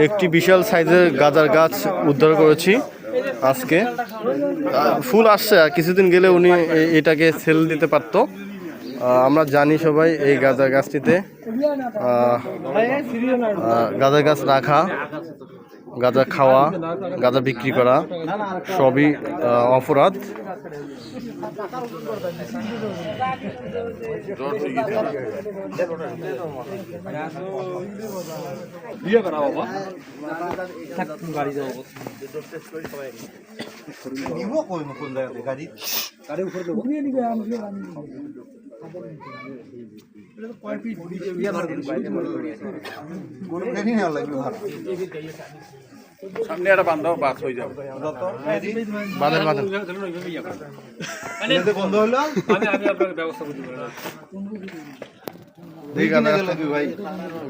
একটি বিশাল সাইজের গাঁদার গাছ উদ্ধার করেছি আজকে। ফুল আসছে, আর কিছুদিন গেলে উনি এটাকে সেল দিতে পারতো। আমরা জানি সবাই এই গাঁদা গাছটিতে গাঁদা গাছ রাখা, গাঁদা খাওয়া, গাঁদা বিক্রি করা সবই অপরাধ। সামনে একটা বান্ধব বাস হয়ে যাবে বাঁধেন বাঁধেন বন্ধ হলো আমি আপনার ব্যবস্থা করতে পারবো ভাই।